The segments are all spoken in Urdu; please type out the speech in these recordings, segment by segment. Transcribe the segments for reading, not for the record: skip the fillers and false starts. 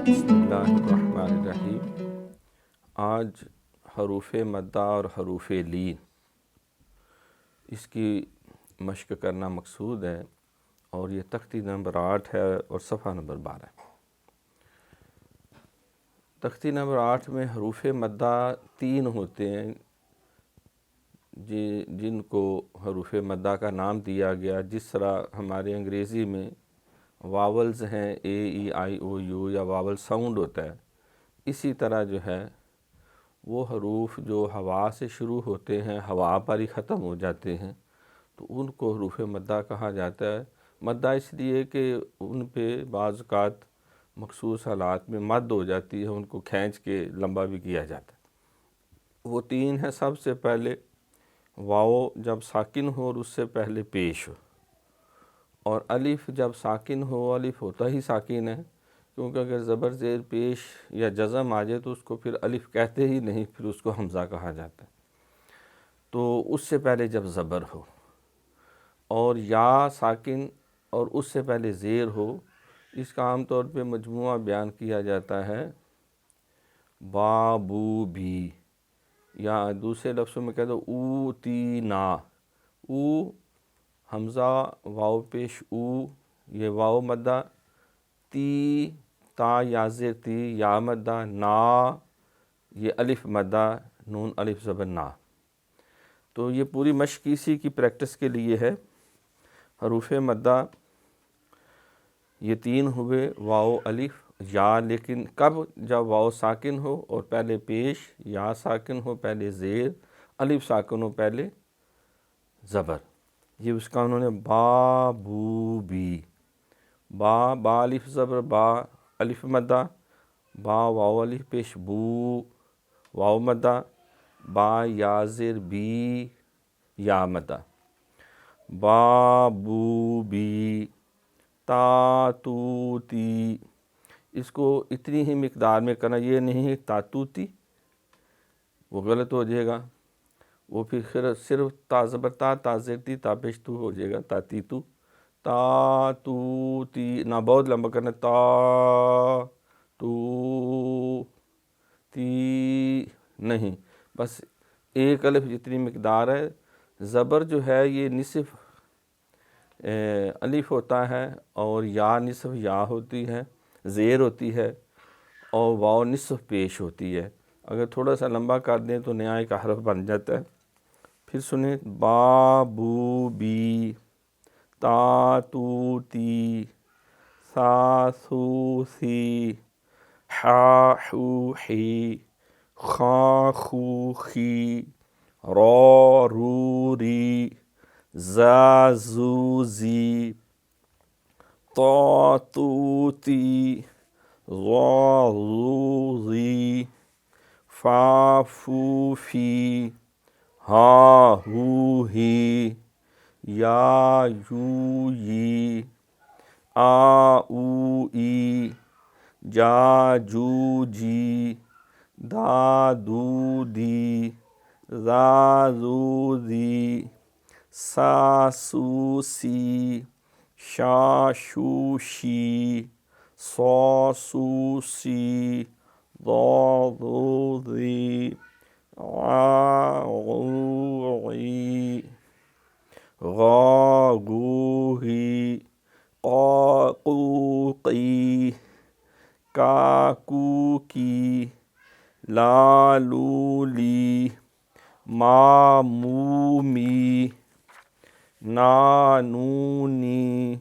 بسم اللہ الرحمن الرحیم۔ آج حروف مدہ اور حروف لین اس کی مشق کرنا مقصود ہے، اور یہ تختی نمبر 8 ہے اور صفحہ نمبر 12 ہے۔ تختی نمبر 8 میں حروف مدہ 3 ہوتے ہیں جن کو حروف مدہ کا نام دیا گیا، جس طرح ہمارے انگریزی میں واولز ہیں، اے ای آئی او یو، یا واول ساؤنڈ ہوتا ہے، اسی طرح جو ہے وہ حروف جو ہوا سے شروع ہوتے ہیں، ہوا پر ہی ختم ہو جاتے ہیں، تو ان کو حروف مدہ کہا جاتا ہے۔ مدہ اس لیے کہ ان پہ بعض اوقات مخصوص حالات میں مد ہو جاتی ہے، ان کو کھینچ کے لمبا بھی کیا جاتا ہے۔ وہ 3 ہیں۔ سب سے پہلے واو جب ساکن ہو اور اس سے پہلے پیش ہو، اور الف جب ساکن ہو، الف ہوتا ہی ساکن ہے، کیونکہ اگر زبر زیر پیش یا جزم آ جائے تو اس کو پھر الف کہتے ہی نہیں، پھر اس کو حمزہ کہا جاتا ہے۔ تو اس سے پہلے جب زبر ہو اور یا ساکن اور اس سے پہلے زیر ہو، اس کا عام طور پہ مجموعہ بیان کیا جاتا ہے با بو بھی، یا دوسرے لفظوں میں کہہ دو او تی نا۔ او حمزہ واو پیش او، یہ واو مدہ، تی تا یا زیر تی یا مدہ، نا یہ الف مدہ، نون الف زبر نا۔ تو یہ پوری مشق اسی کی پریکٹس کے لیے ہے۔ حروف مدہ یہ 3 ہوئے، واو الف یا، لیکن کب؟ جب واو ساکن ہو اور پہلے پیش، یا ساکن ہو پہلے زیر، الف ساکن ہو پہلے زبر۔ یہ اس کا انہوں نے با بو بی، با الف زبر با، الف مدہ، با واو الف پیش بو، واو مدہ، با یا زیر بی، یا مدہ، با بو بی، تا تو تی۔ اس کو اتنی ہی مقدار میں کرنا، یہ نہیں تا تو تی، وہ غلط ہو جائے گا، وہ پھر صرف تا زبر تا زیر تی، تا پیش تو ہو جائے گا، تا تی تو، تا تو تی، نہ بہت لمبا کرنا، تا تو تی نہیں، بس ایک الف جتنی مقدار ہے۔ زبر جو ہے یہ نصف الف ہوتا ہے، اور یا نصف یا ہوتی ہے، زیر ہوتی ہے، اور واو نصف پیش ہوتی ہے۔ اگر تھوڑا سا لمبا کر دیں تو نیا ایک حرف بن جاتا ہے۔ پھر سنیں، با بو بی، تا تو تی، سا سو سی، حا حو حی، خا خو خی، را رو ری، زا زو زی، طا تو تی، ظا ظو ظی، فا فو فی، ہا ہو ہی، یا یو یی، آ او ای، جا جو جی، دا دو دی، زا زو زی، سا سو سی، شا شو شی، صا سو سی، ضا ظو ذی، عا غو عی، غا گو غی، قا قو قی، کا کو کی، لا لو لی، ما مو می، نا نو نی،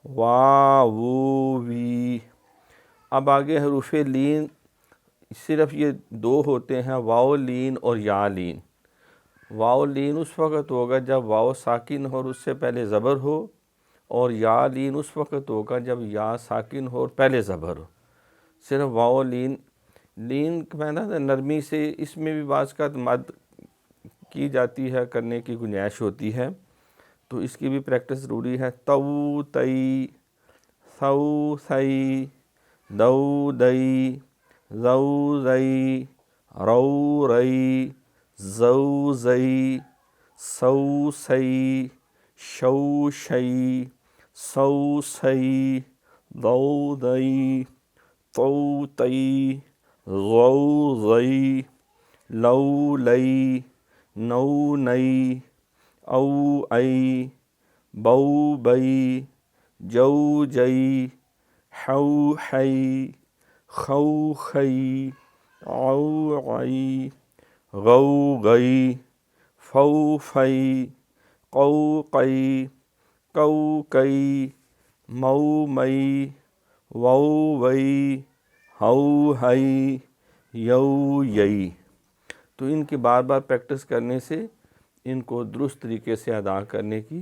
وا وو وی۔ اب آگے حروف لین صرف یہ 2 ہوتے ہیں، واو لین اور یا لین۔ واو لین اس وقت ہوگا جب واو ساکن ہو اور اس سے پہلے زبر ہو، اور یا لین اس وقت ہوگا جب یا ساکن ہو اور پہلے زبر ہو۔ صرف واو لین میں نا نرمی سے، اس میں بھی بعض کا مد کی جاتی ہے، کرنے کی گنجائش ہوتی ہے، تو اس کی بھی پریکٹس ضروری ہے۔ تو تئی، ثو ثئی، دو دئی، زو زئی، رو رئی، زو زئی، سو سئی، شو شئی، سو سئی، دو دئی، طو طی، غو غی، لو لئی، نو نئی، او ای، بو بئی، جو جئی، حو حی، خو خی، عو عی، غو غی، فو فی، قو قی، کو کئی، مو مئی، وو وئی، ہو ہئی، یو یئی۔ تو ان کی بار بار پریکٹس کرنے سے ان کو درست طریقے سے ادا کرنے کی